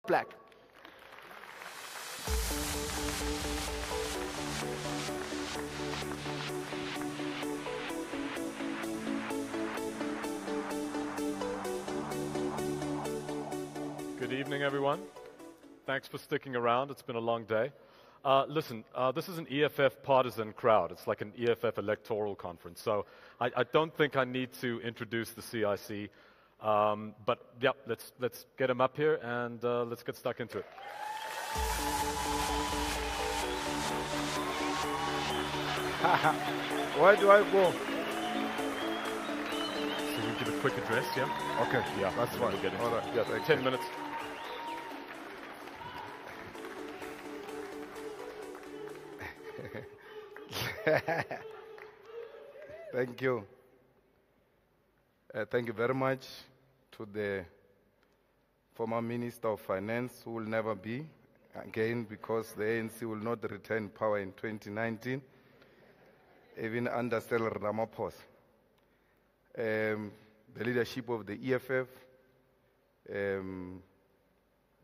black. Good evening, everyone. Thanks for sticking around. It's been a long day. Listen, this is an EFF partisan crowd. It's like an EFF electoral conference. So I don't think I need to introduce the CIC. But yeah, let's get him up here and let's get stuck into it. Where do I go? So we give a quick address, yeah? Okay, Yeah, that's and then fine. we'll get into All it. right. Yeah, Thank 10 you. minutes. Thank you. Thank you very much to the former Minister of Finance, who will never be again because the ANC will not retain power in 2019, even under Cyril Ramaphosa. The leadership of the EFF,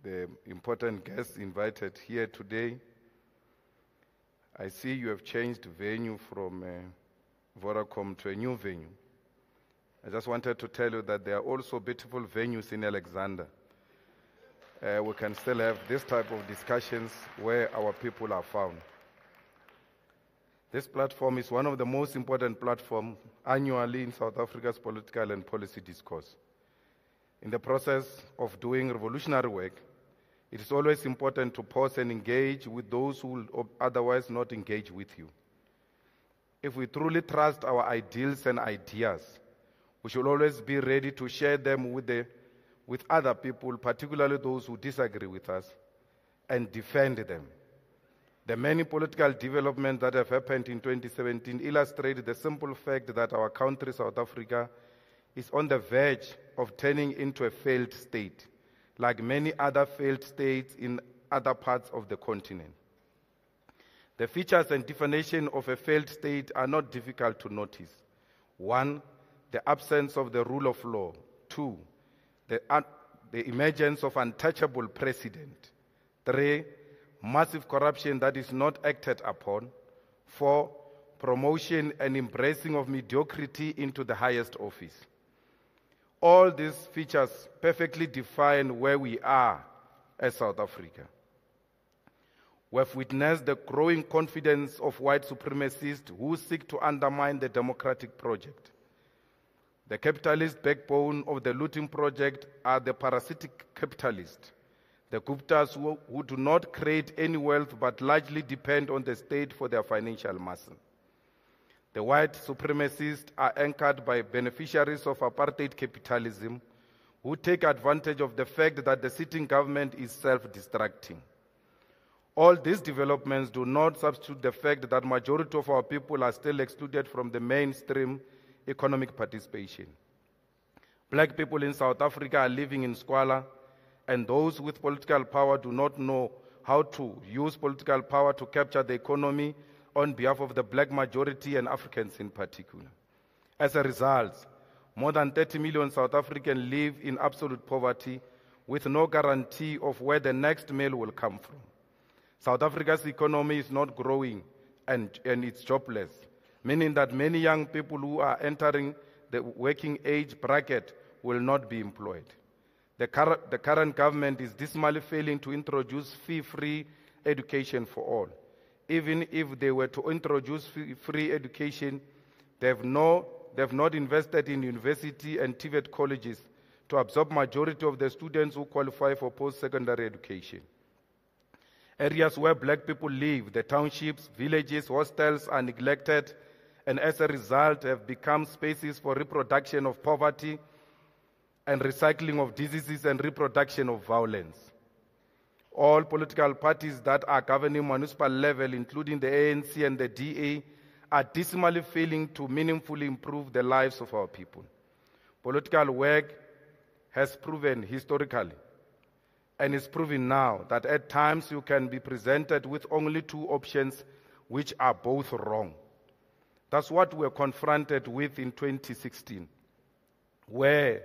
the important guests invited here today. I see you have changed venue from Vodacom to a new venue. I just wanted to tell you that there are also beautiful venues in Alexander. We can still have this type of discussions where our people are found. This platform is one of the most important platforms annually in South Africa's political and policy discourse. In the process of doing revolutionary work, it is always important to pause and engage with those who will otherwise not engage with you. If we truly trust our ideals and ideas, we should always be ready to share them with other people, particularly those who disagree with us, and defend them. The many political developments that have happened in 2017 illustrate the simple fact that our country, South Africa, is on the verge of turning into a failed state, like many other failed states in other parts of the continent. The features and definition of a failed state are not difficult to notice. 1, the absence of the rule of law. 2, the emergence of untouchable precedent. 3, massive corruption that is not acted upon. 4, promotion and embracing of mediocrity into the highest office. All these features perfectly define where we are as South Africa. We have witnessed the growing confidence of white supremacists who seek to undermine the democratic project. The capitalist backbone of the looting project are the parasitic capitalists, the Guptas who do not create any wealth but largely depend on the state for their financial muscle. The white supremacists are anchored by beneficiaries of apartheid capitalism who take advantage of the fact that the sitting government is self-destructing. All these developments do not substitute the fact that majority of our people are still excluded from the mainstream economic participation. Black people in South Africa are living in squalor, and those with political power do not know how to use political power to capture the economy on behalf of the black majority and Africans in particular. As a result, more than 30 million South Africans live in absolute poverty with no guarantee of where the next meal will come from. South Africa's economy is not growing and it's jobless, meaning that many young people who are entering the working age bracket will not be employed. The current government is dismally failing to introduce fee-free education for all. Even if they were to introduce free education, they have not invested in university and TVET colleges to absorb majority of the students who qualify for post-secondary education. Areas where black people live, the townships, villages, hostels are neglected, and as a result have become spaces for reproduction of poverty and recycling of diseases and reproduction of violence. All political parties that are governing municipal level, including the ANC and the DA, are dismally failing to meaningfully improve the lives of our people. Political work has proven historically, and is proving now, that at times you can be presented with only two options which are both wrong. That's what we were confronted with in 2016, where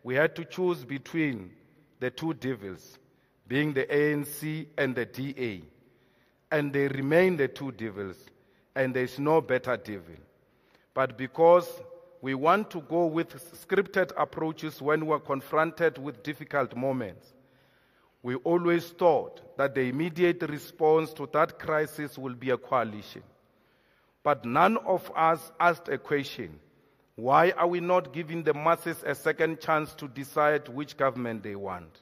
we had to choose between the two devils, being the ANC and the DA. And they remain the two devils, and there's no better devil. But because we want to go with scripted approaches when we're confronted with difficult moments, we always thought that the immediate response to that crisis will be a coalition. But none of us asked a question: why are we not giving the masses a second chance to decide which government they want?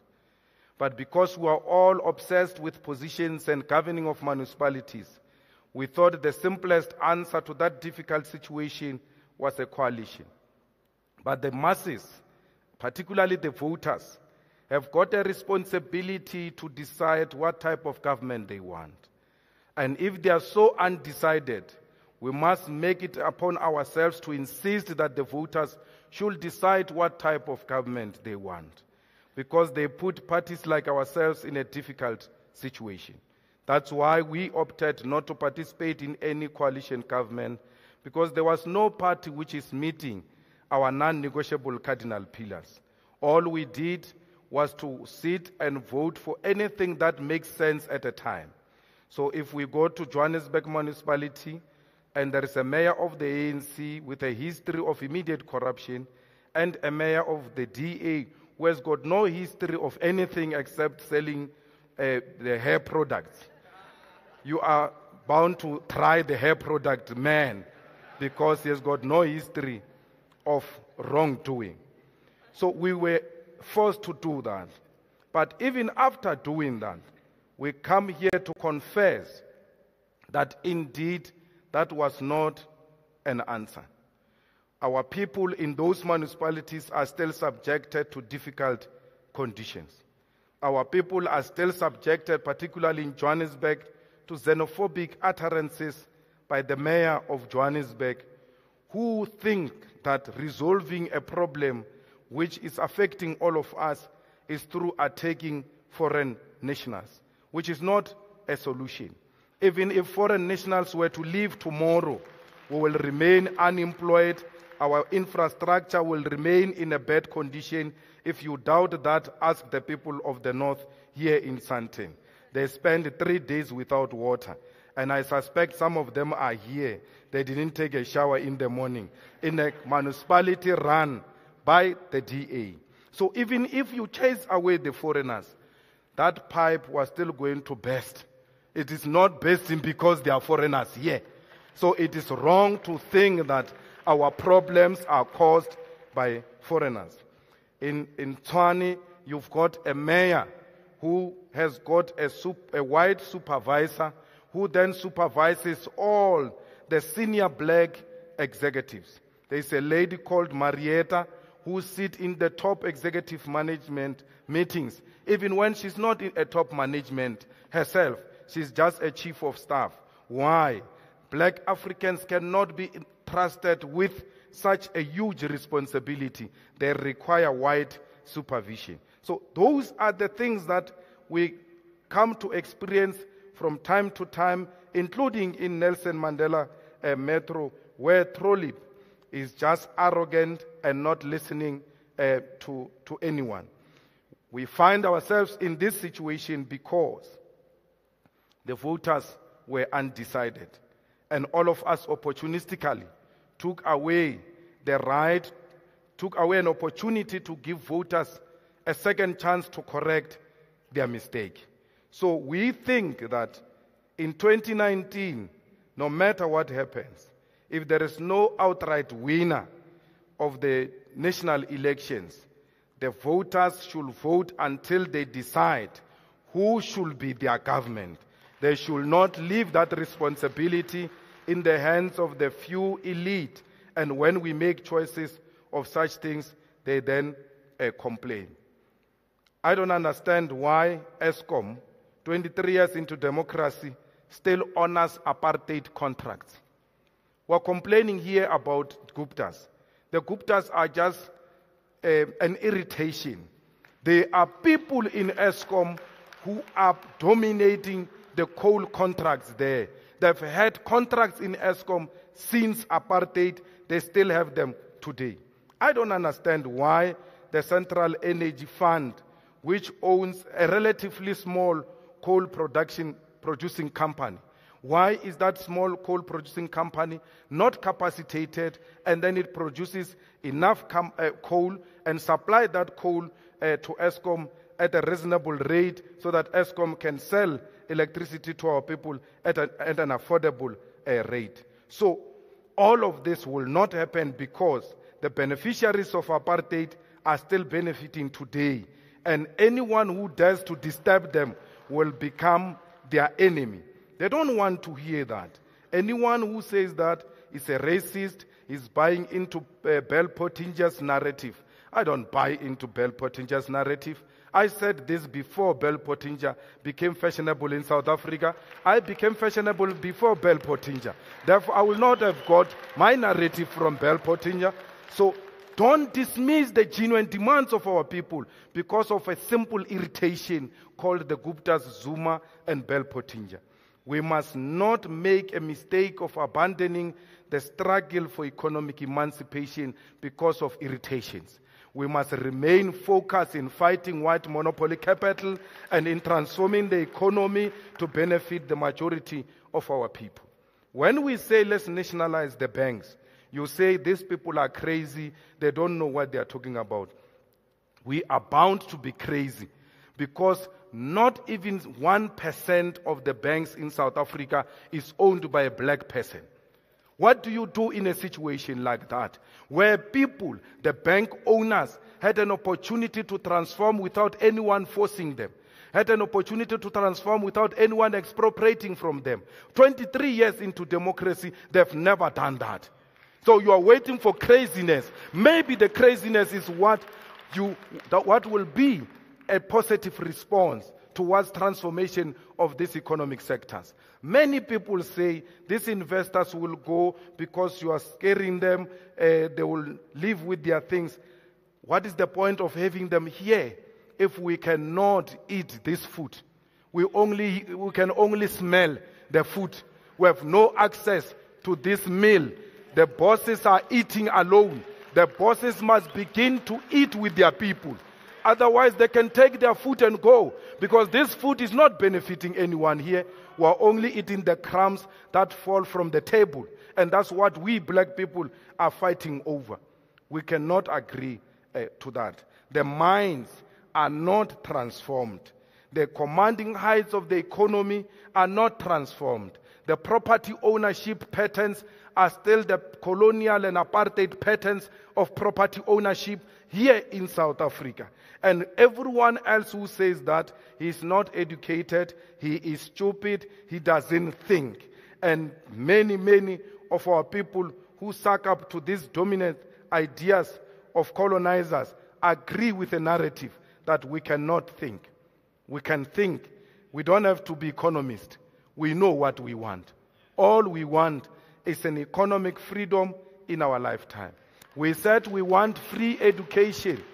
But because we are all obsessed with positions and governing of municipalities, we thought the simplest answer to that difficult situation was a coalition. But the masses, particularly the voters, have got a responsibility to decide what type of government they want. And if they are so undecided, we must make it upon ourselves to insist that the voters should decide what type of government they want, because they put parties like ourselves in a difficult situation. That's why we opted not to participate in any coalition government, because there was no party which is meeting our non-negotiable cardinal pillars. All we did was to sit and vote for anything that makes sense at a time. So if we go to Johannesburg municipality and there is a mayor of the ANC with a history of immediate corruption and a mayor of the DA who has got no history of anything except selling the hair products, you are bound to try the hair product man because he has got no history of wrongdoing. So we were forced to do that. But even after doing that, we come here to confess that indeed that was not an answer. Our people in those municipalities are still subjected to difficult conditions. Our people are still subjected, particularly in Johannesburg, to xenophobic utterances by the mayor of Johannesburg, who think that resolving a problem which is affecting all of us is through attacking foreign nationals, which is not a solution. Even if foreign nationals were to leave tomorrow, we will remain unemployed. Our infrastructure will remain in a bad condition. If you doubt that, ask the people of the north here in Sandton. They spend 3 days without water. And I suspect some of them are here. They didn't take a shower in the morning in a municipality run by the DA. So even if you chase away the foreigners, that pipe was still going to burst. It is not bursting because there are foreigners here. So it is wrong to think that our problems are caused by foreigners. In Tshwane, you've got a mayor who has got a white supervisor who then supervises all the senior black executives. There's a lady called Marietta who sits in the top executive management meetings. Even when she's not in a top management herself, she's just a chief of staff. Why? Black Africans cannot be trusted with such a huge responsibility. They require white supervision. So those are the things that we come to experience from time to time, including in Nelson Mandela Metro, where Trollip is just arrogant and not listening to anyone. We find ourselves in this situation because the voters were undecided, and all of us opportunistically took away the right, took away an opportunity to give voters a second chance to correct their mistake. So we think that in 2019, no matter what happens, if there is no outright winner of the national elections, the voters should vote until they decide who should be their government. They should not leave that responsibility in the hands of the few elite. And when we make choices of such things, they then complain. I don't understand why ESCOM, 23 years into democracy, still honors apartheid contracts. We're complaining here about Guptas. The Guptas are just an irritation. There are people in ESCOM who are dominating the coal contracts there. They've had contracts in ESCOM since apartheid. They still have them today. I don't understand why the Central Energy Fund which owns a relatively small coal producing company. Why is that small coal producing company not capacitated, and then it produces enough coal and supply that coal to Eskom at a reasonable rate so that Eskom can sell electricity to our people at an affordable rate? So all of this will not happen because the beneficiaries of apartheid are still benefiting today, and anyone who dares to disturb them will become their enemy. They don't want to hear that. Anyone who says that is a racist, is buying into Bell Pottinger's narrative. I don't buy into Bell Pottinger's narrative. I said this before Bell Pottinger became fashionable in South Africa. I became fashionable before Bell Pottinger. Therefore, I will not have got my narrative from Bell Pottinger. So don't dismiss the genuine demands of our people because of a simple irritation called the Guptas, Zuma, and Bell Pottinger. We must not make a mistake of abandoning the struggle for economic emancipation because of irritations. We must remain focused in fighting white monopoly capital and in transforming the economy to benefit the majority of our people. When we say let's nationalize the banks, you say these people are crazy, they don't know what they are talking about. We are bound to be crazy because not even 1% of the banks in South Africa is owned by a black person. What do you do in a situation like that, where people, the bank owners, had an opportunity to transform without anyone forcing them, had an opportunity to transform without anyone expropriating from them? 23 years into democracy, they've never done that. So you are waiting for craziness. Maybe the craziness is what will be a positive response towards transformation of these economic sectors. Many people say these investors will go because you are scaring them, they will live with their things. What is the point of having them here if we cannot eat this food? We can only smell the food. We have no access to this meal. The bosses are eating alone. The bosses must begin to eat with their people. Otherwise, they can take their food and go, because this food is not benefiting anyone here. We are only eating the crumbs that fall from the table. And that's what we black people are fighting over. We cannot agree to that. The mines are not transformed. The commanding heights of the economy are not transformed. The property ownership patterns are still the colonial and apartheid patterns of property ownership here in South Africa. And everyone else who says that he is not educated, he is stupid, he doesn't think. And many of our people who suck up to these dominant ideas of colonizers agree with the narrative that we cannot think. We can think. We don't have to be economists. We know what we want. All we want is an economic freedom in our lifetime. We said we want free education.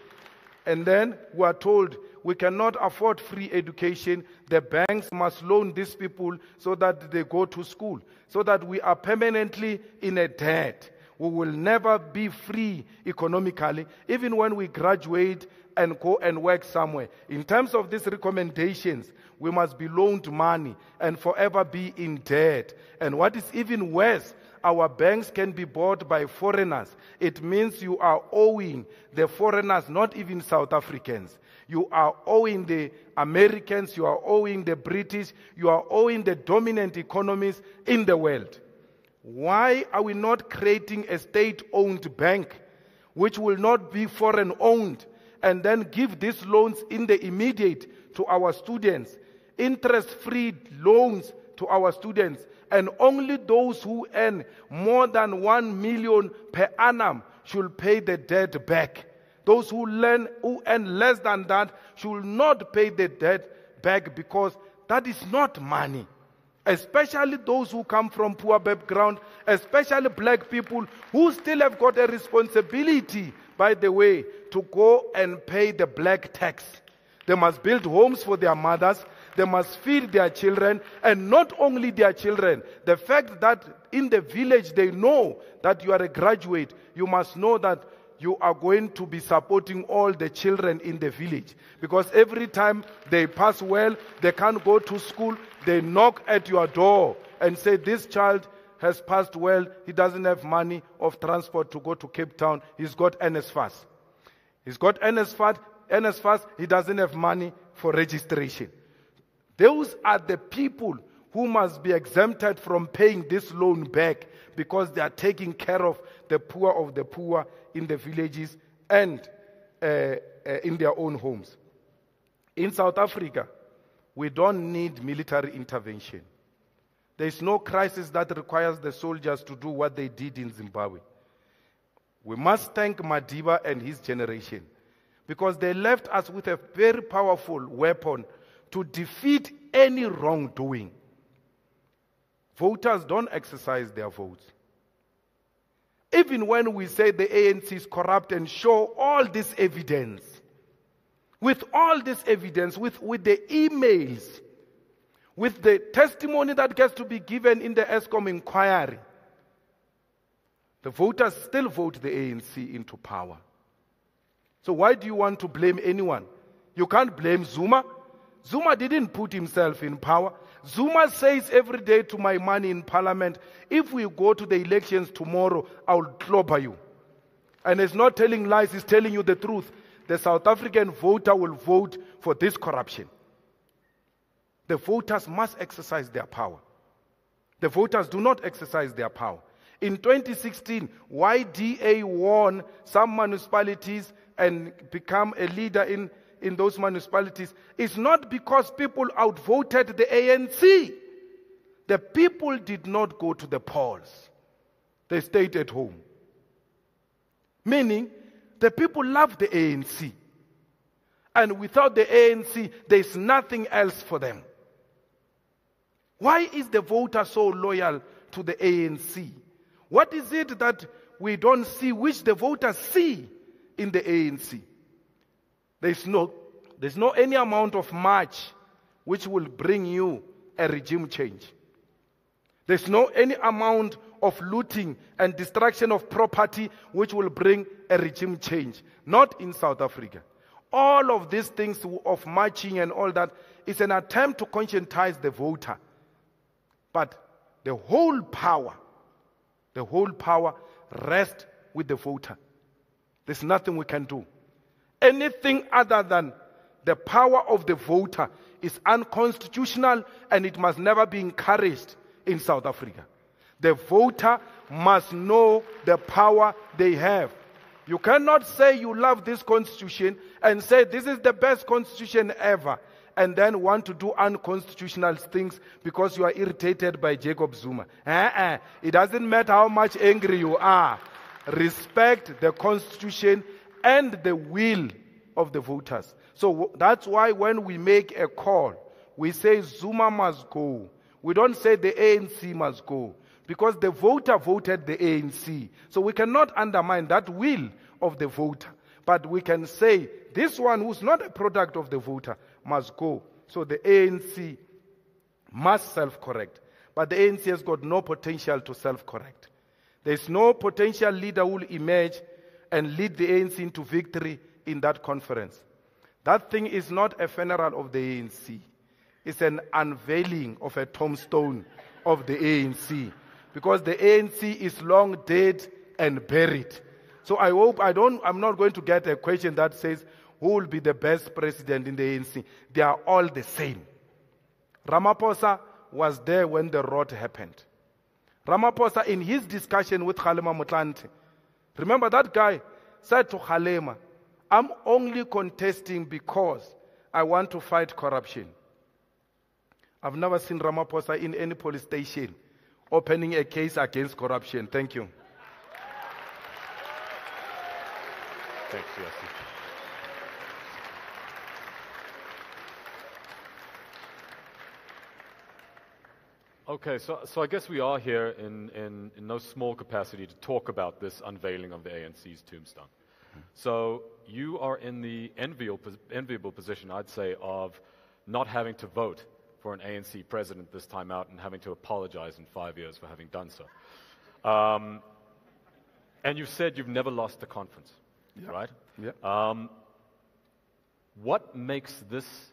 And then we are told we cannot afford free education. The banks must loan these people so that they go to school, so that we are permanently in a debt. We will never be free economically, even when we graduate and go and work somewhere. In terms of these recommendations, we must be loaned money and forever be in debt. And what is even worse, our banks can be bought by foreigners. It means you are owing the foreigners, not even South Africans. You are owing the Americans, you are owing the British, you are owing the dominant economies in the world. Why are we not creating a state-owned bank which will not be foreign-owned, and then give these loans in the immediate to our students, interest-free loans to our students, and only those who earn more than 1 million per annum should pay the debt back. Those who earn less than that should not pay the debt back, because that is not money. Especially those who come from poor background, especially black people who still have got a responsibility, by the way, to go and pay the black tax. They must build homes for their mothers. They must feed their children, and not only their children. The fact that in the village they know that you are a graduate, you must know that you are going to be supporting all the children in the village. Because every time they pass well, they can't go to school, they knock at your door and say, this child has passed well, he doesn't have money of transport to go to Cape Town, he's got NSFAS. He's got NSFAS, he doesn't have money for registration. Those are the people who must be exempted from paying this loan back because they are taking care of the poor in the villages and in their own homes. In South Africa, we don't need military intervention. There is no crisis that requires the soldiers to do what they did in Zimbabwe. We must thank Madiba and his generation because they left us with a very powerful weapon to defeat any wrongdoing. Voters don't exercise their votes. Even when we say the ANC is corrupt and show all this evidence, with all this evidence, with the emails, with the testimony that gets to be given in the ESCOM inquiry, the voters still vote the ANC into power. So why do you want to blame anyone? You can't blame Zuma. Zuma didn't put himself in power. Zuma says every day to my man in parliament, if we go to the elections tomorrow, I'll clobber you. And he's not telling lies, he's telling you the truth. The South African voter will vote for this corruption. The voters must exercise their power. The voters do not exercise their power. In 2016, YDA won some municipalities and become a leader in those municipalities. It's not because people outvoted the ANC. The people did not go to the polls. They stayed at home. Meaning, the people love the ANC. And without the ANC, there's nothing else for them. Why is the voter so loyal to the ANC? What is it that we don't see, which the voters see in the ANC? There's no any amount of march which will bring you a regime change. There's no any amount of looting and destruction of property which will bring a regime change. Not in South Africa. All of these things of marching and all that is an attempt to conscientize the voter. But the whole power rests with the voter. There's nothing we can do. Anything other than the power of the voter is unconstitutional and it must never be encouraged in South Africa. The voter must know the power they have. You cannot say you love this constitution and say this is the best constitution ever and then want to do unconstitutional things because you are irritated by Jacob Zuma. It doesn't matter how much angry you are. Respect the constitution and the will of the voters. So that's why when we make a call, we say Zuma must go. We don't say the ANC must go because the voter voted the ANC. So we cannot undermine that will of the voter. But we can say this one who's not a product of the voter must go. So the ANC must self-correct. But the ANC has got no potential to self-correct. There's no potential leader who will emerge and lead the ANC into victory in that conference. That thing is not a funeral of the ANC. It's an unveiling of a tombstone of the ANC. Because the ANC is long dead and buried. So I hope I'm not going to get a question that says, who will be the best president in the ANC? They are all the same. Ramaphosa was there when the rot happened. Ramaphosa, in his discussion with Kgalema Motlanthe, remember that guy said to Kgalema, I'm only contesting because I want to fight corruption. I've never seen Ramaphosa in any police station opening a case against corruption. Thank you. Thanks, Yossi. Okay, so I guess we are here in no small capacity to talk about this unveiling of the ANC's tombstone. So you are in the enviable position, I'd say, of not having to vote for an ANC president this time out and having to apologize in 5 years for having done so. And you said you've never lost the conference. Yeah. right? Yeah. What makes this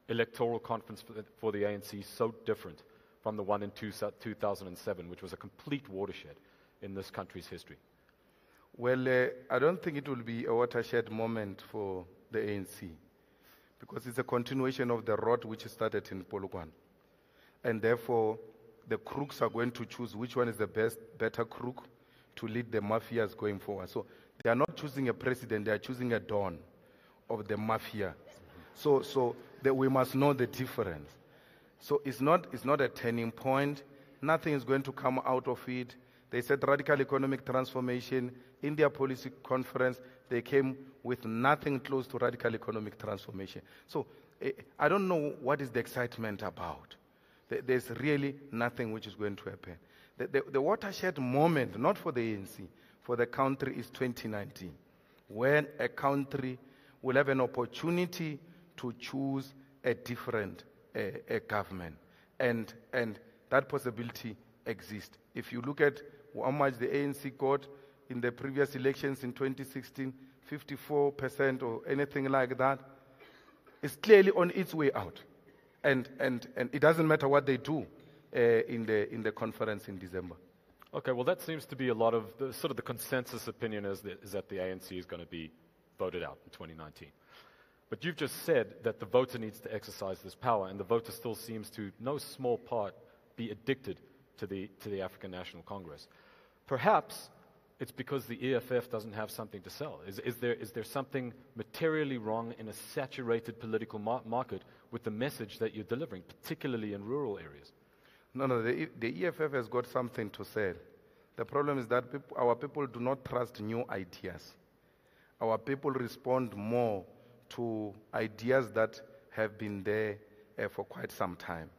electoral conference for the ANC so different from the one in 2007, which was a complete watershed in this country's history? Well, I don't think it will be a watershed moment for the ANC because it's a continuation of the road which started in Polokwane. And therefore, the crooks are going to choose which one is the better crook to lead the mafias going forward. So they are not choosing a president, they are choosing a don of the mafia. So we must know the difference. So it's not a turning point. Nothing is going to come out of it. They said radical economic transformation. In their policy conference, they came with nothing close to radical economic transformation. So I don't know what is the excitement about. There's really nothing which is going to happen. The watershed moment, not for the ANC, for the country is 2019, when a country will have an opportunity to choose a different government. And that possibility exists. If you look at how much the ANC got in the previous elections in 2016, 54% or anything like that, it's clearly on its way out. And it doesn't matter what they do in the conference in December. Okay, well, that seems to be a lot of the consensus opinion is that the ANC is going to be voted out in 2019. But you've just said that the voter needs to exercise this power, and the voter still seems to, no small part, be addicted to the African National Congress. Perhaps it's because the EFF doesn't have something to sell. Is there something materially wrong in a saturated political market with the message that you're delivering, particularly in rural areas? No, the EFF has got something to sell. The problem is that our people do not trust new ideas. Our people respond more to ideas that have been there for quite some time.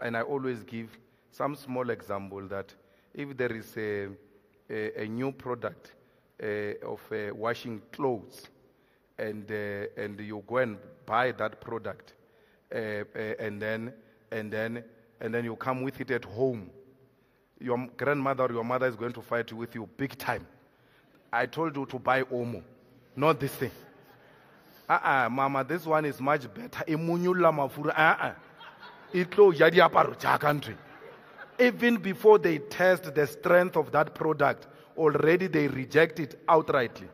And I always give some small example that if there is a new product of washing clothes, and you go and buy that product, and then you come with it at home, your grandmother or your mother is going to fight with you big time. I told you to buy Omo, not this thing. Mama, this one is much better. Country. Even before they test the strength of that product, already they reject it outrightly.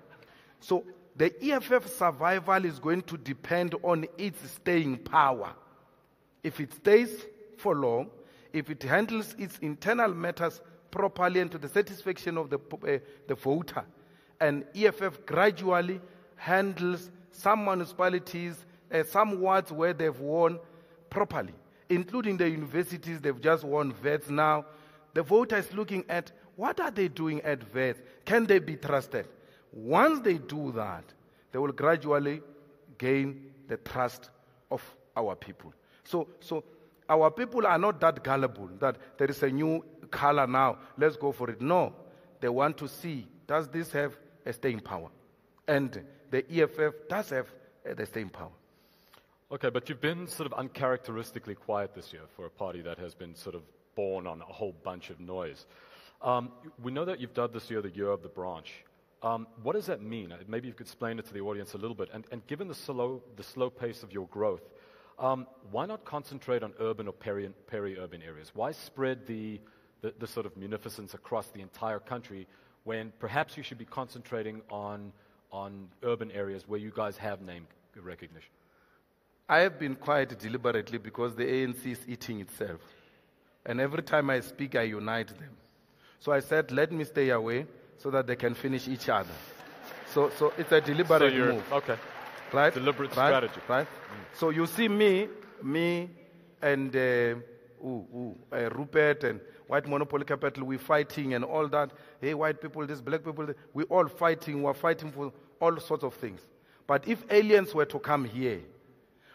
So the EFF survival is going to depend on its staying power. If it stays for long, if it handles its internal matters properly and to the satisfaction of the voter, and EFF gradually handles some municipalities, some wards where they've won properly, including the universities, they've just won VETs now. The voter is looking at what are they doing at VETs? Can they be trusted? Once they do that, they will gradually gain the trust of our people. So our people are not that gullible, that there is a new color now, let's go for it. No, they want to see, does this have a staying power? And the EFF does have the staying power. Okay, but you've been sort of uncharacteristically quiet this year for a party that has been sort of born on a whole bunch of noise. We know that you've dubbed this year the Year of the Branch. What does that mean? Maybe you could explain it to the audience a little bit. And given the slow pace of your growth, why not concentrate on urban or peri-urban areas? Why spread the sort of munificence across the entire country when perhaps you should be concentrating on urban areas where you guys have name recognition? I have been quiet deliberately because the ANC is eating itself. And every time I speak, I unite them. So I said, let me stay away so that they can finish each other. So it's a deliberate move. Okay. Right? Deliberate strategy. Right? So you see me and Rupert and White Monopoly Capital, we're fighting and all that. Hey, white people, this, black people, this. We're all fighting. We're fighting for all sorts of things. But if aliens were to come here,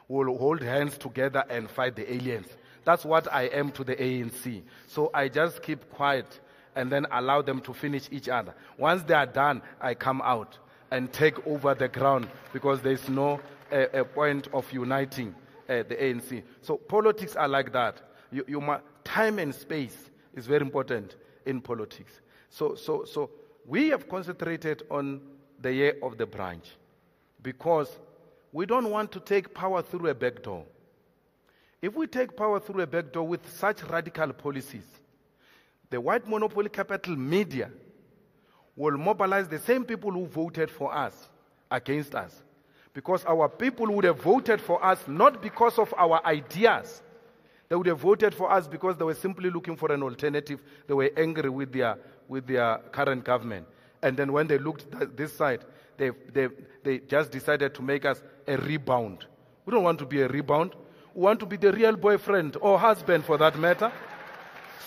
we'll hold hands together and fight the aliens. That's what I am to the ANC. So I just keep quiet and then allow them to finish each other. Once they are done, I come out and take over the ground because there's no a point of uniting the ANC. So politics are like that. Time and space is very important in politics. So we have concentrated on the year of the branch, because we don't want to take power through a back door. If we take power through a back door with such radical policies, the white monopoly capital media will mobilize the same people who voted for us against us. Because our people would have voted for us not because of our ideas. They would have voted for us because they were simply looking for an alternative. They were angry with their current government. And then when they looked at this side, they just decided to make us a rebound. We don't want to be a rebound. We want to be the real boyfriend or husband, for that matter.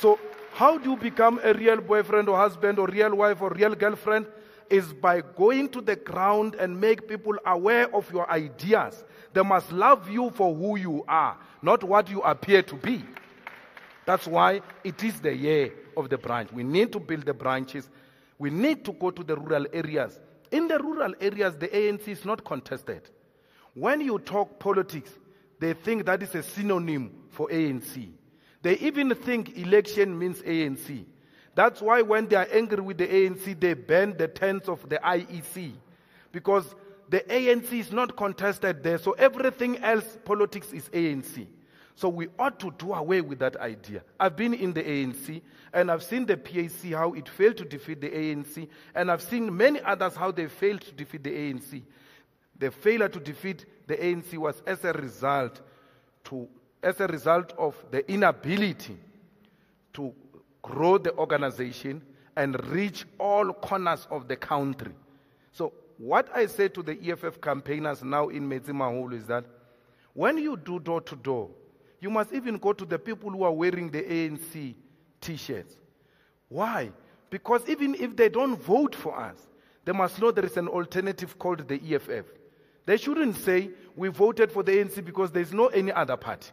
So how do you become a real boyfriend or husband or real wife or real girlfriend? Is by going to the ground and make people aware of your ideas. They must love you for who you are, not what you appear to be. That's why it is the year of the branch. We need to build the branches. We need to go to the rural areas. In the rural areas, the ANC is not contested. When you talk politics, they think that is a synonym for ANC. They even think election means ANC. That's why when they are angry with the ANC, they ban the tents of the IEC. Because the ANC is not contested there, so everything else, politics is ANC. So we ought to do away with that idea. I've been in the ANC, and I've seen the PAC, how it failed to defeat the ANC, and I've seen many others how they failed to defeat the ANC. The failure to defeat the ANC was as a result of the inability to grow the organization and reach all corners of the country. So what I say to the EFF campaigners now in Metsimaholo is that when you do door-to-door, you must even go to the people who are wearing the ANC T-shirts. Why? Because even if they don't vote for us, they must know there is an alternative called the EFF. They shouldn't say, we voted for the ANC because there's no any other party.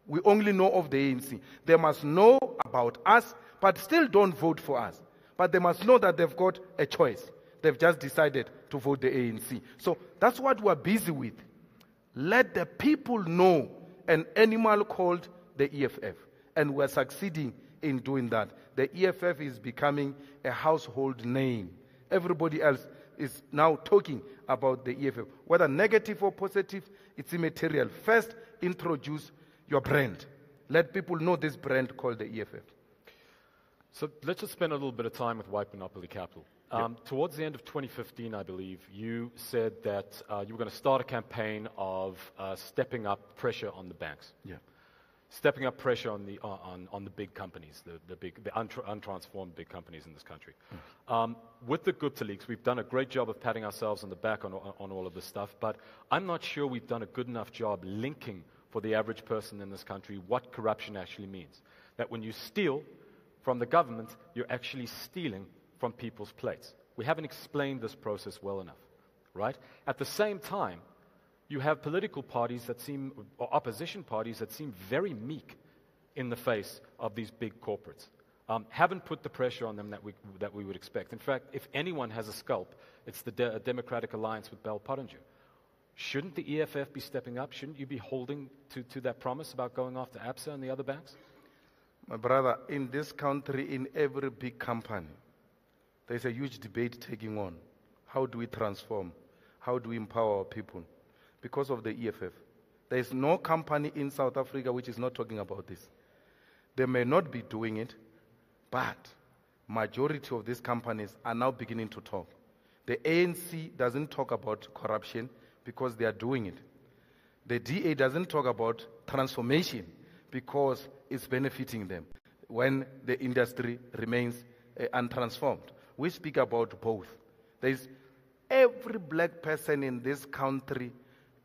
We only know of the ANC. They must know about us, but still don't vote for us. But they must know that they've got a choice. They've just decided to vote the ANC. So that's what we're busy with. Let the people know an animal called the EFF. And we're succeeding in doing that. The EFF is becoming a household name. Everybody else is now talking about the EFF. Whether negative or positive, it's immaterial. First, introduce your brand. Let people know this brand called the EFF. So let's just spend a little bit of time with white monopoly capital. Towards the end of 2015, I believe, you said that you were going to start a campaign of stepping up pressure on the banks. Yeah. Stepping up pressure on the big companies, the untransformed big companies in this country. With the Gupta leaks, we've done a great job of patting ourselves on the back on all of this stuff, but I'm not sure we've done a good enough job linking for the average person in this country what corruption actually means. That when you steal from the government, you're actually stealing from people's plates. We haven't explained this process well enough, right? At the same time, you have political parties that seem, or opposition parties that seem very meek in the face of these big corporates. Haven't put the pressure on them that we would expect. In fact, if anyone has a scalp, it's the Democratic Alliance with Bell Pottinger. Shouldn't the EFF be stepping up? Shouldn't you be holding to that promise about going after ABSA and the other banks? My brother, in this country, in every big company, there's a huge debate taking on. How do we transform? How do we empower our people? Because of the EFF. There is no company in South Africa which is not talking about this. They may not be doing it, but majority of these companies are now beginning to talk. The ANC doesn't talk about corruption because they are doing it. The DA doesn't talk about transformation because it's benefiting them when the industry remains untransformed. We speak about both. There's every black person in this country,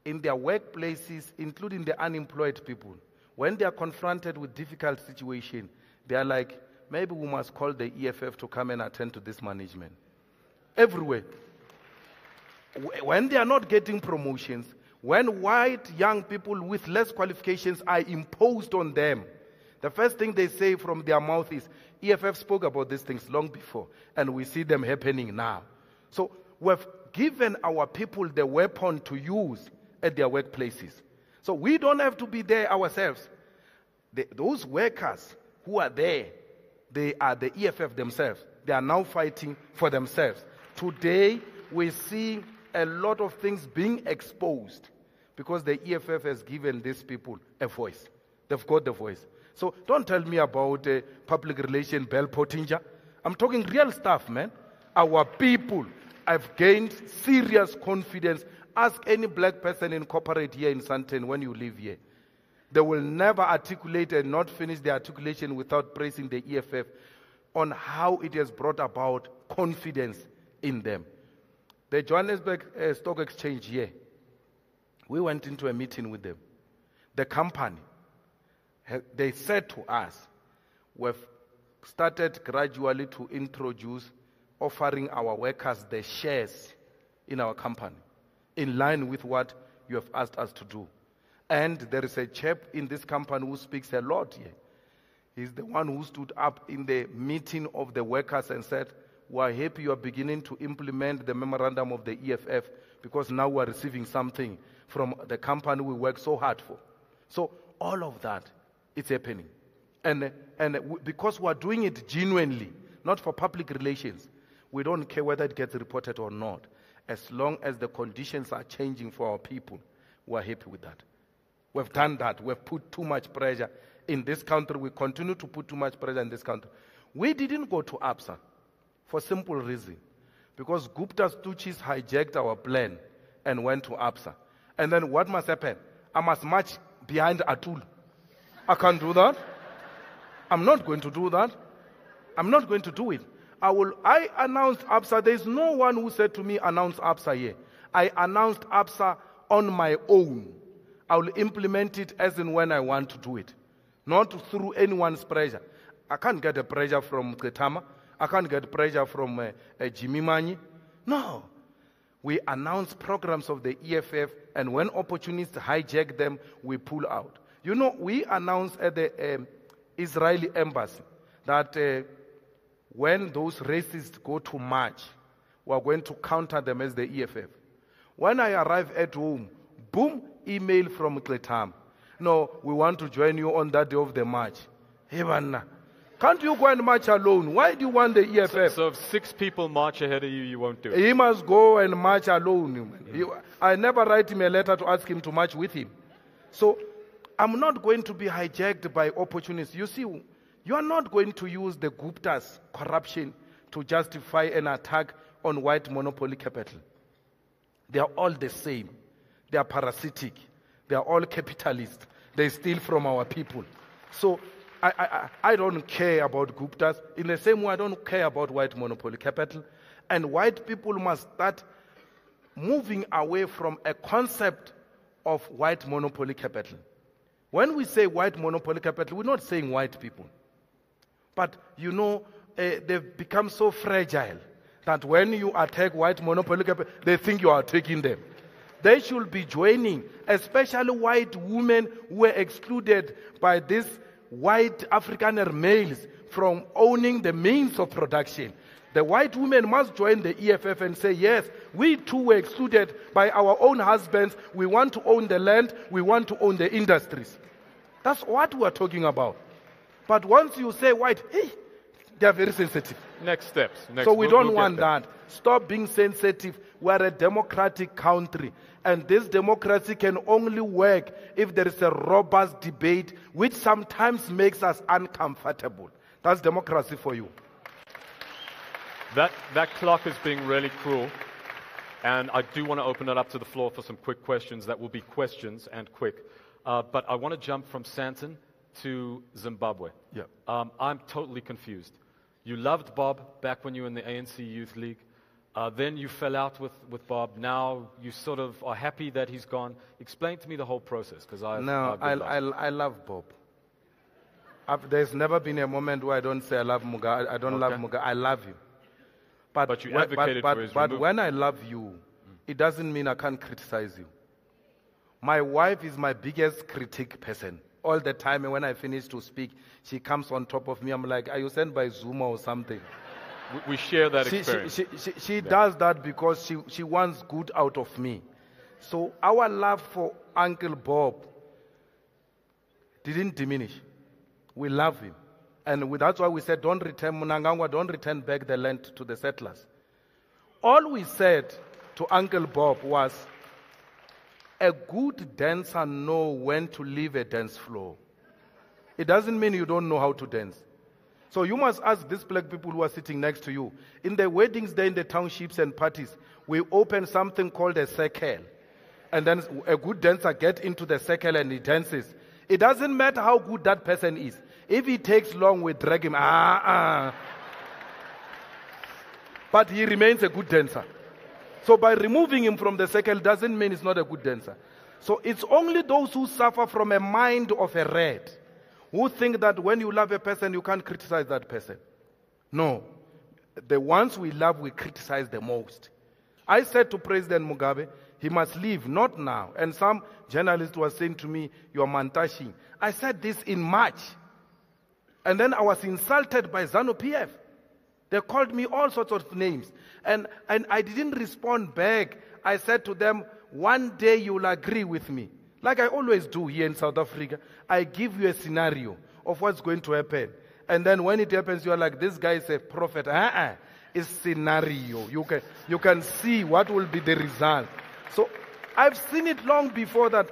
in their workplaces, including the unemployed people, when they are confronted with difficult situation, they are like, maybe we must call the EFF to come and attend to this management. Everywhere. When they are not getting promotions, when white young people with less qualifications are imposed on them, the first thing they say from their mouth is, EFF spoke about these things long before, and we see them happening now. So we've given our people the weapon to use at their workplaces. So we don't have to be there ourselves. Those workers who are there, they are the EFF themselves. They are now fighting for themselves. Today, we see a lot of things being exposed because the EFF has given these people a voice. They've got the voice. So don't tell me about public relation Bell Pottinger. I'm talking real stuff, man. Our people have gained serious confidence. Ask any black person in corporate here in Sandton when you live here. They will never articulate and not finish the articulation without praising the EFF on how it has brought about confidence in them. The Johannesburg Stock Exchange here, we went into a meeting with them. The company, they said to us, we've started gradually to introduce offering our workers the shares in our company, in line with what you have asked us to do. And there is a chap in this company who speaks a lot here. He's the one who stood up in the meeting of the workers and said, we're happy you are beginning to implement the memorandum of the EFF because now we're receiving something from the company we work so hard for. So all of that is happening. And because we're doing it genuinely, not for public relations, we don't care whether it gets reported or not. As long as the conditions are changing for our people, we're happy with that. We've done that. We've put too much pressure in this country. We continue to put too much pressure in this country. We didn't go to ABSA for simple reason. Because Gupta Stooges hijacked our plan and went to ABSA. And then what must happen? I must march behind Atul. I can't do that. I'm not going to do that. I'm not going to do it. I announced ABSA. There's no one who said to me, announce ABSA here. I announced ABSA on my own. I will implement it as and when I want to do it. Not through anyone's pressure. I can't get a pressure from Ketama. I can't get pressure from Jimmy Manyi. No. We announce programs of the EFF, and when opportunists hijack them, we pull out. You know, we announced at the Israeli embassy that when those racists go to march, we are going to counter them as the EFF. When I arrive at home, boom, email from Kletam. No, we want to join you on that day of the march. Hey, man, can't you go and march alone? Why do you want the EFF? So if 6 people march ahead of you, you won't do it. He must go and march alone. I never write him a letter to ask him to march with him. So I'm not going to be hijacked by opportunists. You see, you are not going to use the Gupta's corruption to justify an attack on white monopoly capital. They are all the same. They are parasitic. They are all capitalists. They steal from our people. So I don't care about Guptas. In the same way, I don't care about white monopoly capital. And white people must start moving away from a concept of white monopoly capital. When we say white monopoly capital, we're not saying white people. But, you know, they've become so fragile that when you attack white monopoly capital, they think you are attacking them. They should be joining, especially white women who were excluded by these white Afrikaner males from owning the means of production. The white women must join the EFF and say, yes, we too were excluded by our own husbands. We want to own the land. We want to own the industries. That's what we're talking about. But once you say white, hey, they are very sensitive. Next steps. So we don't want that. Stop being sensitive. We're a democratic country. And this democracy can only work if there is a robust debate, which sometimes makes us uncomfortable. That's democracy for you. That clock is being really cruel. And I do want to open it up to the floor for some quick questions. That will be questions and quick. But I want to jump from Sandton to Zimbabwe. Yeah. I'm totally confused. You loved Bob back when you were in the ANC Youth League. Then you fell out with Bob. Now you sort of are happy that he's gone. Explain to me the whole process, because I love Bob. There's never been a moment where I don't say I love Muga. I don't love Muga. I love him. But you advocated for his removal. But when I love you, it doesn't mean I can't criticize you. My wife is my biggest critic person. All the time, and when I finish to speak, she comes on top of me. I'm like, are you sent by Zuma or something? We share that experience. She does that because she wants good out of me. So our love for Uncle Bob didn't diminish. We love him. And that's why we said, don't return Munangangwa, don't return back the land to the settlers. All we said to Uncle Bob was, a good dancer knows when to leave a dance floor. It doesn't mean you don't know how to dance. So you must ask these black people who are sitting next to you. In the weddings there in the townships and parties, we open something called a circle. And then a good dancer gets into the circle and he dances. It doesn't matter how good that person is. If he takes long, we drag him. But he remains a good dancer. So by removing him from the circle doesn't mean he's not a good dancer. So it's only those who suffer from a mind of a rat who think that when you love a person, you can't criticize that person. No. The ones we love, we criticize the most. I said to President Mugabe, he must leave, not now. And some journalists were saying to me, you're mantashing. I said this in March. And then I was insulted by ZANU-PF. They called me all sorts of names. And I didn't respond back. I said to them, one day you will agree with me. Like I always do here in South Africa. I give you a scenario of what's going to happen. And then when it happens, you are like, this guy is a prophet. It's scenario. You can see what will be the result. So I've seen it long before that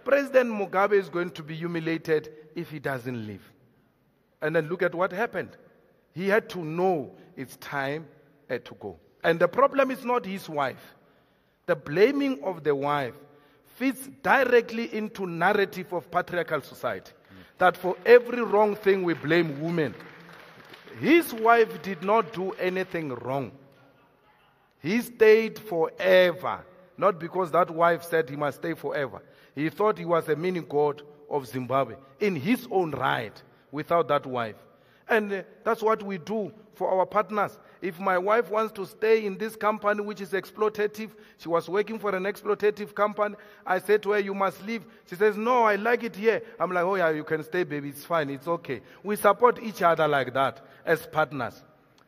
President Mugabe is going to be humiliated if he doesn't leave. And then look at what happened. He had to know it's time to go. And the problem is not his wife. The blaming of the wife fits directly into narrative of patriarchal society. That for every wrong thing we blame women. His wife did not do anything wrong. He stayed forever. Not because that wife said he must stay forever. He thought he was a mini god of Zimbabwe in his own right without that wife. And that's what we do for our partners. If my wife wants to stay in this company which is exploitative, she was working for an exploitative company, I said to her, you must leave. She says, no, I like it here. I'm like, oh yeah, you can stay, baby, it's fine, it's okay. We support each other like that as partners.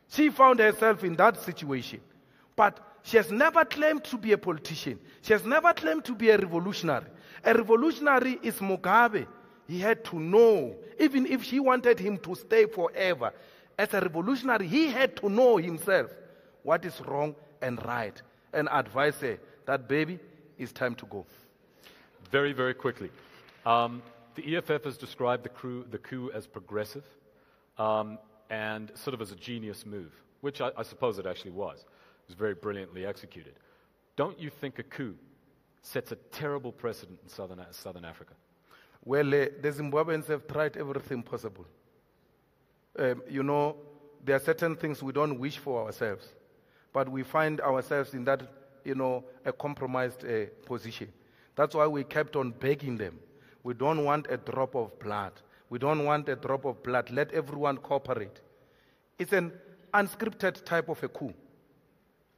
She found herself in that situation. But she has never claimed to be a politician. She has never claimed to be a revolutionary. A revolutionary is Mugabe. He had to know, even if she wanted him to stay forever, as a revolutionary, he had to know himself what is wrong and right and advise her that, baby, it's time to go. Very, very quickly. The EFF has described the coup as progressive and sort of as a genius move, which I suppose it actually was. It was very brilliantly executed. Don't you think a coup sets a terrible precedent in Southern Africa? Well, the Zimbabweans have tried everything possible. There are certain things we don't wish for ourselves, but we find ourselves in that, a compromised position. That's why we kept on begging them. We don't want a drop of blood. We don't want a drop of blood. Let everyone cooperate. It's an unscripted type of a coup.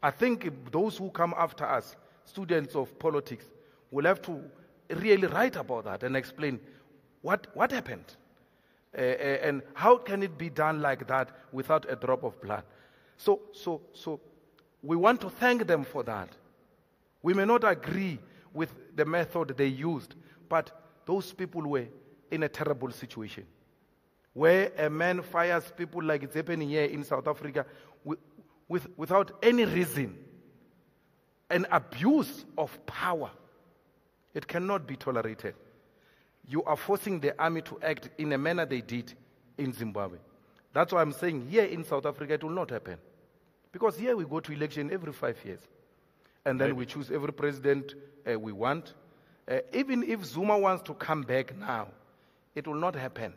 I think those who come after us, students of politics, will have to really write about that and explain what happened. And how can it be done like that without a drop of blood? So we want to thank them for that. We may not agree with the method they used, but those people were in a terrible situation. Where a man fires people like it's happening here in South Africa without any reason. An abuse of power. It cannot be tolerated. You are forcing the army to act in a manner they did in Zimbabwe. That's why I'm saying here in South Africa it will not happen. Because here we go to election every 5 years. And then we choose every president we want. Even if Zuma wants to come back now, it will not happen.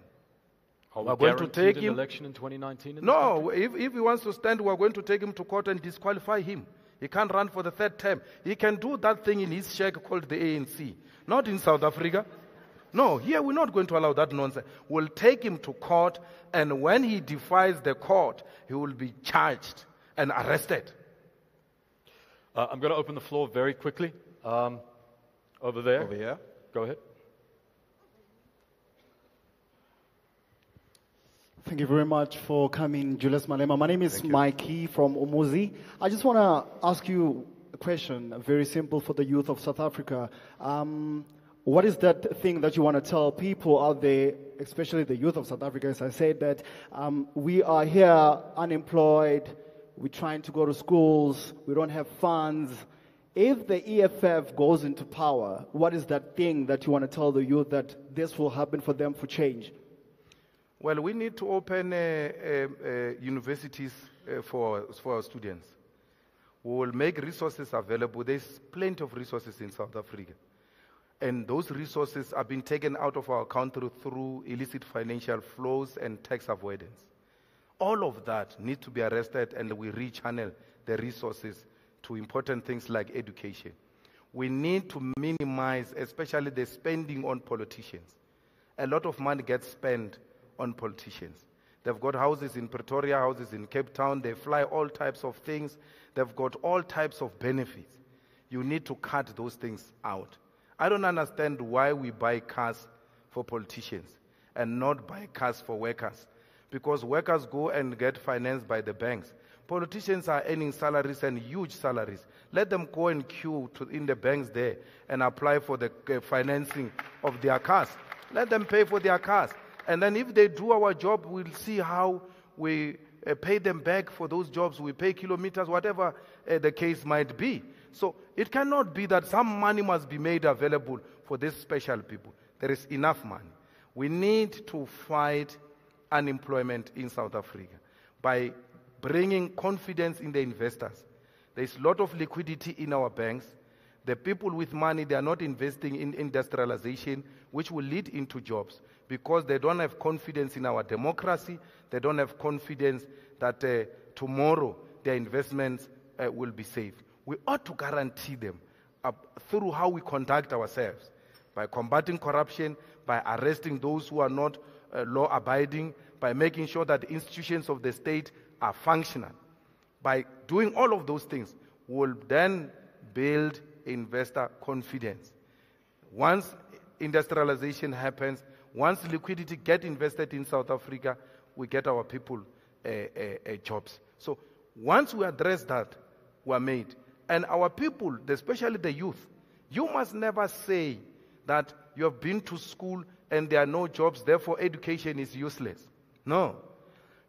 Are we going to take him election in 2019? No, if he wants to stand, we're going to take him to court and disqualify him. He can't run for the third term. He can do that thing in his shack called the ANC. Not in South Africa. No, here we're not going to allow that nonsense. We'll take him to court, and when he defies the court, he will be charged and arrested. I'm going to open the floor very quickly. Over there. Over here. Go ahead. Thank you very much for coming, Julius Malema. My name is Mikey from Umuzi. I just want to ask you a question, very simple for the youth of South Africa. What is that thing that you want to tell people out there, especially the youth of South Africa? As I said, that we are here unemployed, we're trying to go to schools, we don't have funds. If the EFF goes into power, what is that thing that you want to tell the youth that this will happen for them for change? Well, we need to open universities for our students. We will make resources available. There's plenty of resources in South Africa. And those resources are being taken out of our country through illicit financial flows and tax avoidance. All of that needs to be arrested, and we rechannel the resources to important things like education. We need to minimize, especially the spending on politicians. A lot of money gets spent on politicians. They've got houses in Pretoria, houses in Cape Town. They fly all types of things. They've got all types of benefits. You need to cut those things out. I don't understand why we buy cars for politicians and not buy cars for workers. Because workers go and get financed by the banks. Politicians are earning salaries and huge salaries. Let them go and queue in the banks there and apply for the financing of their cars. Let them pay for their cars. And then if they do our job, we'll see how we pay them back for those jobs. We pay kilometers, whatever the case might be. So it cannot be that some money must be made available for these special people. There is enough money. We need to fight unemployment in South Africa by bringing confidence in the investors. There's a lot of liquidity in our banks. The people with money, they are not investing in industrialization, which will lead into jobs because they don't have confidence in our democracy. They don't have confidence that tomorrow their investments will be safe. We ought to guarantee them through how we conduct ourselves, by combating corruption, by arresting those who are not law-abiding, by making sure that the institutions of the state are functional. By doing all of those things, we'll then build investor confidence. Once industrialization happens, once liquidity gets invested in South Africa, we get our people jobs. So once we address that, we're made. And our people, especially the youth, you must never say that you have been to school and there are no jobs, therefore education is useless. No.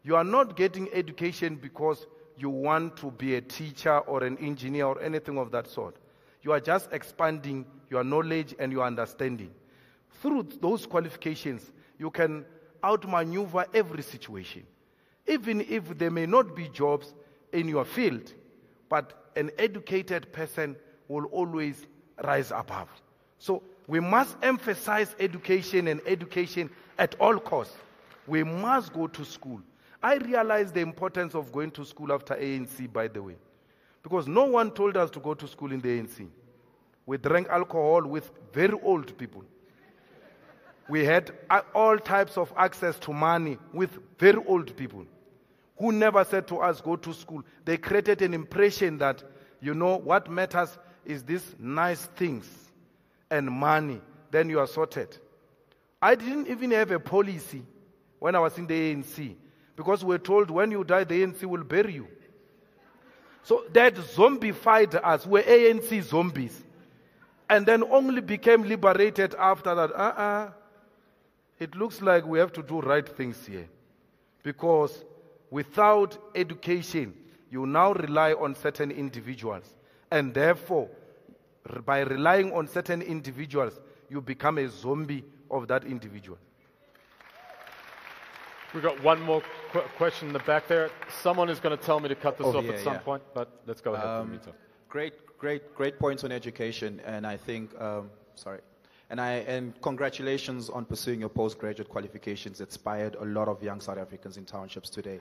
You are not getting education because you want to be a teacher or an engineer or anything of that sort. You are just expanding your knowledge and your understanding. Through those qualifications, you can outmaneuver every situation. Even if there may not be jobs in your field, but an educated person will always rise above. So we must emphasize education and education at all costs. We must go to school. I realize the importance of going to school after ANC, by the way, because no one told us to go to school in the ANC. We drank alcohol with very old people. We had all types of access to money with very old people who never said to us, go to school. They created an impression that, you know, what matters is these nice things and money. Then you are sorted. I didn't even have a policy when I was in the ANC, because we were told when you die, the ANC will bury you. So that zombified us. We're ANC zombies. And then only became liberated after that. It looks like we have to do right things here. Because without education, you now rely on certain individuals. And therefore, by relying on certain individuals, you become a zombie of that individual. We've got one more question in the back there. Someone is going to tell me to cut this off at some point, but let's go ahead. Great points on education, and I think, and congratulations on pursuing your postgraduate qualifications. Inspired a lot of young South Africans in townships today.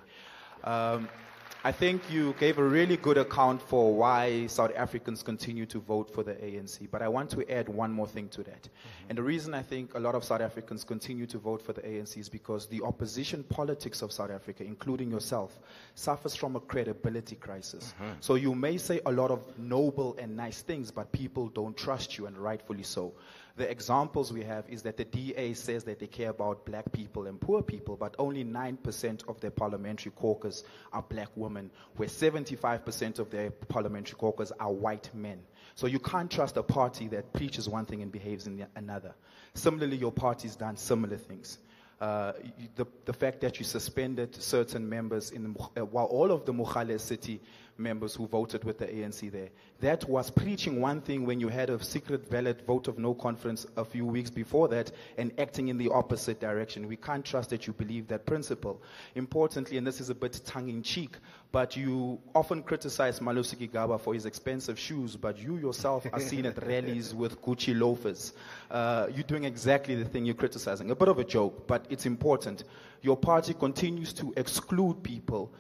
I think you gave a really good account for why South Africans continue to vote for the ANC, but I want to add one more thing to that. And the reason I think a lot of South Africans continue to vote for the ANC is because the opposition politics of South Africa, including yourself, suffers from a credibility crisis. So you may say a lot of noble and nice things, but people don't trust you, and rightfully so. The examples we have is that the DA says that they care about black people and poor people, but only 9% of their parliamentary caucus are black women, where 75% of their parliamentary caucus are white men. So you can't trust a party that preaches one thing and behaves in another. Similarly, your party's done similar things. The fact that you suspended certain members while all of the Mogale city members who voted with the ANC there. That was preaching one thing when you had a secret ballot vote of no confidence a few weeks before that and acting in the opposite direction. We can't trust that you believe that principle. Importantly, and this is a bit tongue-in-cheek, but you often criticize Malusi Gigaba for his expensive shoes, but you yourself are seen at rallies with Gucci loafers. You're doing exactly the thing you're criticizing. A bit of a joke, but it's important. Your party continues to exclude people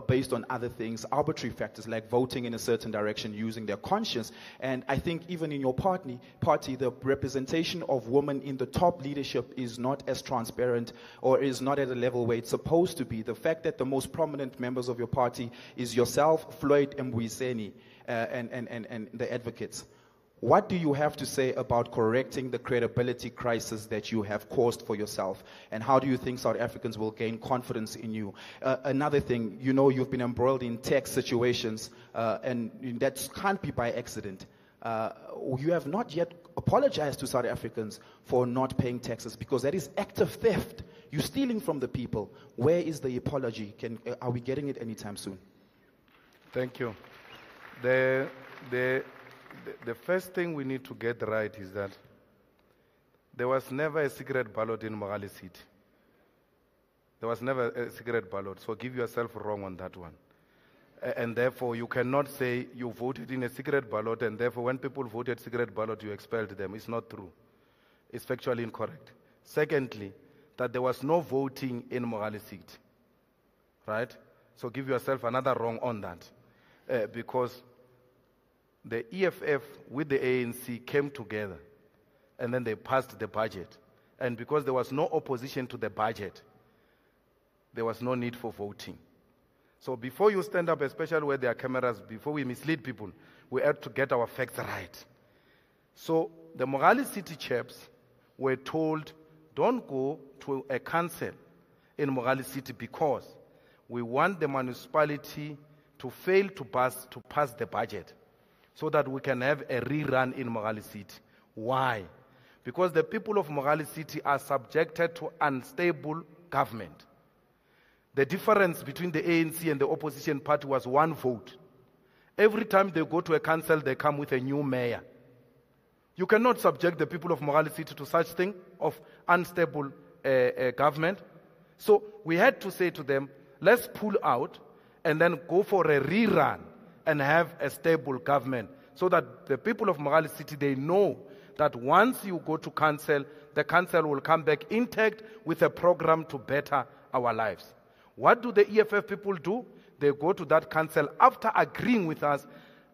based on other things, arbitrary factors like voting in a certain direction using their conscience. And I think even in your party, the representation of women in the top leadership is not as transparent or is not at a level where it's supposed to be. The fact that the most prominent members of your party is yourself, Floyd Mbuyiseni, and the advocates. What do you have to say about correcting the credibility crisis that you have caused for yourself? And how do you think South Africans will gain confidence in you? Another thing, you know you've been embroiled in tax situations, and that can't be by accident. You have not yet apologized to South Africans for not paying taxes, because that is active theft. You're stealing from the people. Where is the apology? Are we getting it anytime soon? Thank you. The first thing we need to get right is that there was never a secret ballot in Mogale City. There was never a secret ballot, so give yourself wrong on that one. And therefore, you cannot say you voted in a secret ballot, and therefore when people voted secret ballot, you expelled them. It's not true. It's factually incorrect. Secondly, that there was no voting in Mogale City. Right? So give yourself another wrong on that. Because the EFF with the ANC came together and then they passed the budget. And because there was no opposition to the budget, there was no need for voting. So before you stand up, especially where there are cameras, before we mislead people, we have to get our facts right. So the Mogale City chaps were told, don't go to a council in Mogale City because we want the municipality to fail to pass the budget, so that we can have a rerun in Mogale City. Why? Because the people of Mogale City are subjected to unstable government. The difference between the ANC and the opposition party was one vote. Every time they go to a council, they come with a new mayor. You cannot subject the people of Mogale City to such thing of unstable government. So we had to say to them, let's pull out and then go for a rerun and have a stable government, so that the people of Mogale City, they know that once you go to council, the council will come back intact with a program to better our lives. What do the EFF people do? They go to that council after agreeing with us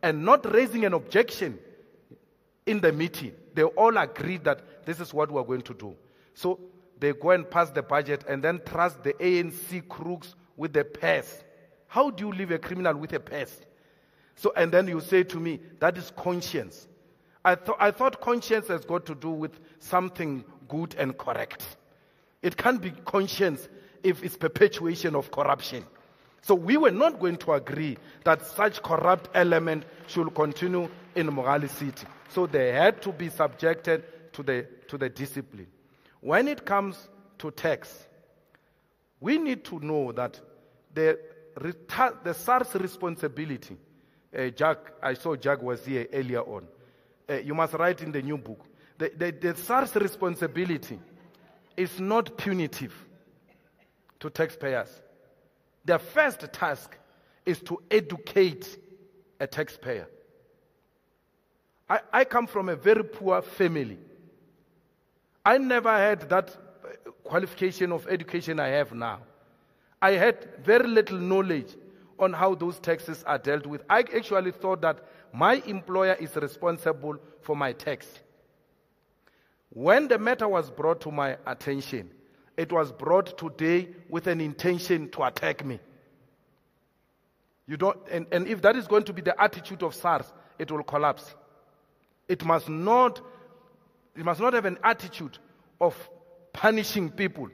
and not raising an objection in the meeting. They all agree that this is what we're going to do. So they go and pass the budget and then trust the ANC crooks with the purse. How do you leave a criminal with a purse? So, and then you say to me, that is conscience. I thought conscience has got to do with something good and correct. It can't be conscience if it's perpetuation of corruption. So we were not going to agree that such corrupt element should continue in Mogale City. So they had to be subjected to the discipline. When it comes to tax, we need to know that the SARS responsibility, Jack, I saw Jack was here earlier on. You must write in the new book. The SARS responsibility is not punitive to taxpayers. Their first task is to educate a taxpayer. I come from a very poor family. I never had that qualification of education I have now. I had very little knowledge on how those taxes are dealt with. I actually thought that my employer is responsible for my tax. When the matter was brought to my attention, it was brought today with an intention to attack me. You don't, and if that is going to be the attitude of SARS, it will collapse. It must not have an attitude of punishing people.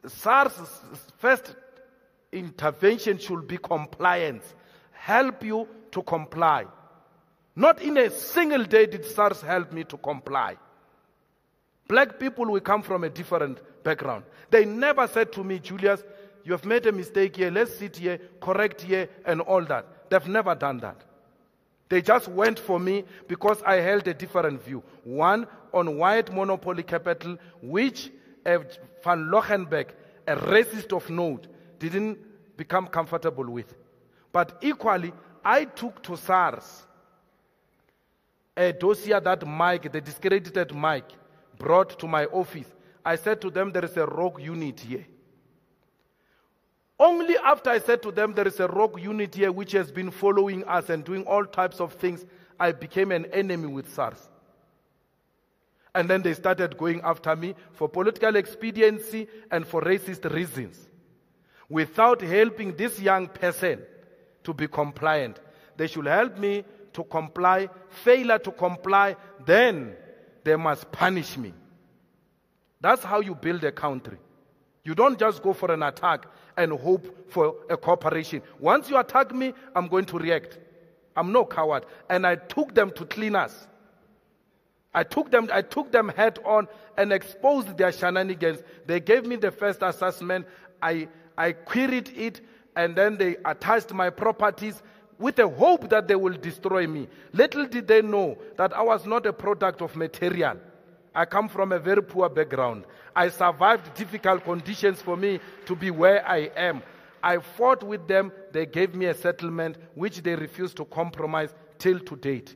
SARS' first intervention should be compliance. Help you to comply. Not in a single day did SARS help me to comply. Black people will come from a different background. They never said to me, Julius, you have made a mistake here, let's sit here, correct here, and all that. They've never done that. They just went for me because I held a different view. One, on white monopoly capital, which Van Lochenberg, a racist of note, didn't become comfortable with. But equally, I took to SARS a dossier that Mike, the discredited Mike, brought to my office. I said to them, there is a rogue unit here. Only after I said to them, there is a rogue unit here which has been following us and doing all types of things, I became an enemy with SARS. And then they started going after me for political expediency and for racist reasons, without helping this young person to be compliant. They should help me to comply. Failure to comply, then they must punish me. That's how you build a country. You don't just go for an attack and hope for a cooperation. Once you attack me, I'm going to react. I'm no coward. And I took them to cleaners. I took them head on and exposed their shenanigans. They gave me the first assessment. I queried it, and then they attached my properties with the hope that they will destroy me. Little did they know that I was not a product of material. I come from a very poor background. I survived difficult conditions for me to be where I am. I fought with them. They gave me a settlement which they refused to compromise till to date.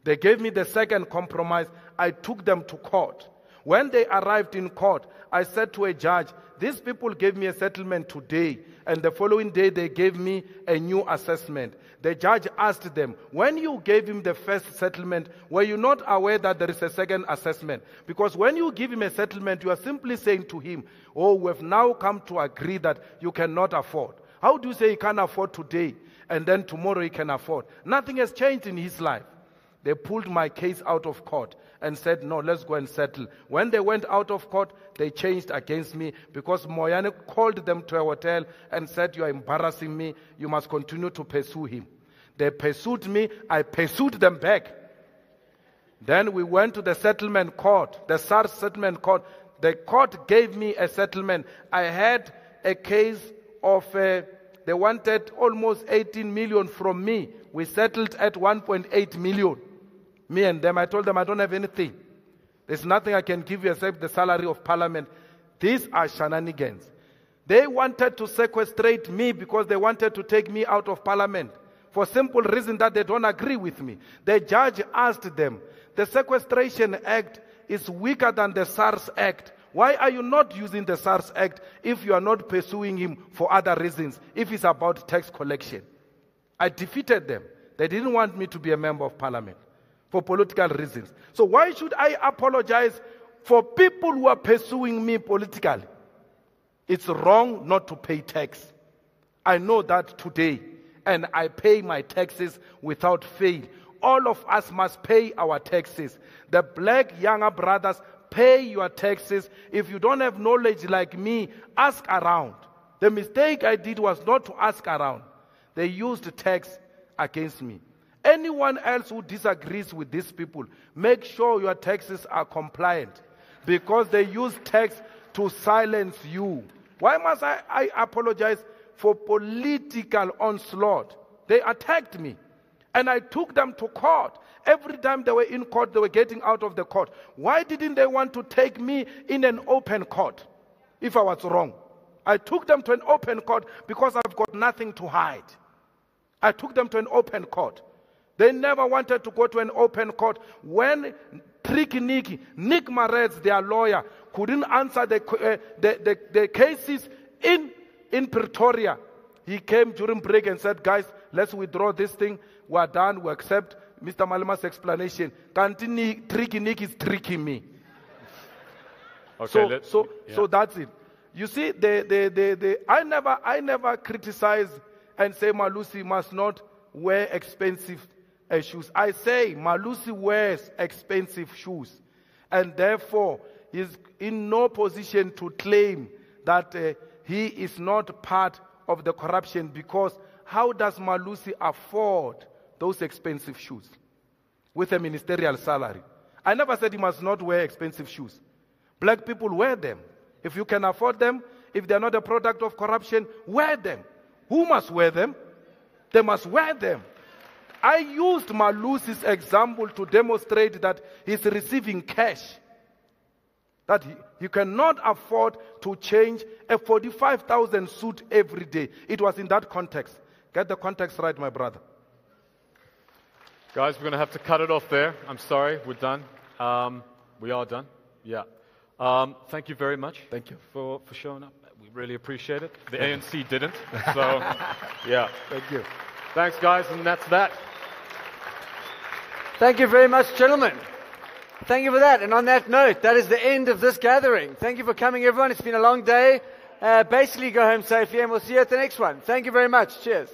They gave me the second compromise. I took them to court. When they arrived in court, I said to a judge, these people gave me a settlement today, and the following day they gave me a new assessment. The judge asked them, when you gave him the first settlement, were you not aware that there is a second assessment? Because when you give him a settlement, you are simply saying to him, oh, we have now come to agree that you cannot afford. How do you say he can't afford today, and then tomorrow he can afford? Nothing has changed in his life. They pulled my case out of court and said, no, let's go and settle. When they went out of court, they changed against me because Moyane called them to a hotel and said, you are embarrassing me. You must continue to pursue him. They pursued me. I pursued them back. Then we went to the settlement court, the SARS settlement court. The court gave me a settlement. I had a case of, they wanted almost 18 million from me. We settled at 1.8 million. Me and them, I told them I don't have anything. There's nothing I can give you except the salary of parliament. These are shenanigans. They wanted to sequestrate me because they wanted to take me out of parliament for simple reason that they don't agree with me. The judge asked them, the Sequestration Act is weaker than the SARS Act. Why are you not using the SARS Act if you are not pursuing him for other reasons, if it's about tax collection? I defeated them. They didn't want me to be a member of parliament for political reasons. So why should I apologize for people who are pursuing me politically? It's wrong not to pay tax. I know that today, and I pay my taxes without fail. All of us must pay our taxes. The black younger brothers, pay your taxes. If you don't have knowledge like me, ask around. The mistake I did was not to ask around. They used tax against me. Anyone else who disagrees with these people, make sure your taxes are compliant, because they use tax to silence you. Why must I apologize for political onslaught? They attacked me, and I took them to court. Every time they were in court, they were getting out of the court. Why didn't they want to take me in an open court if I was wrong? I took them to an open court because I've got nothing to hide. I took them to an open court. They never wanted to go to an open court. When Tricky Nick Maretz, their lawyer, couldn't answer the cases in Pretoria, he came during break and said, guys, let's withdraw this thing. We're done. We accept Mr. Malema's explanation. Tricky Nick is tricking me. Okay, so that's it. You see, I never criticize and say Malusi must not wear expensive shoes. I say Malusi wears expensive shoes, and therefore is in no position to claim that he is not part of the corruption, because how does Malusi afford those expensive shoes with a ministerial salary? I never said he must not wear expensive shoes. Black people wear them. If you can afford them, if they're not a product of corruption, wear them. Who must wear them? They must wear them. I used Malusi's example to demonstrate that he's receiving cash. That he cannot afford to change a 45,000 suit every day. It was in that context. Get the context right, my brother. Guys, we're going to have to cut it off there. I'm sorry, we're done. We are done. Yeah. Thank you very much. Thank you for showing up. We really appreciate it. The ANC didn't. So, yeah. Thank you. Thanks, guys, and that's that. Thank you very much, gentlemen. Thank you for that. And on that note, that is the end of this gathering. Thank you for coming, everyone. It's been a long day. Basically, go home safely, and we'll see you at the next one. Thank you very much. Cheers.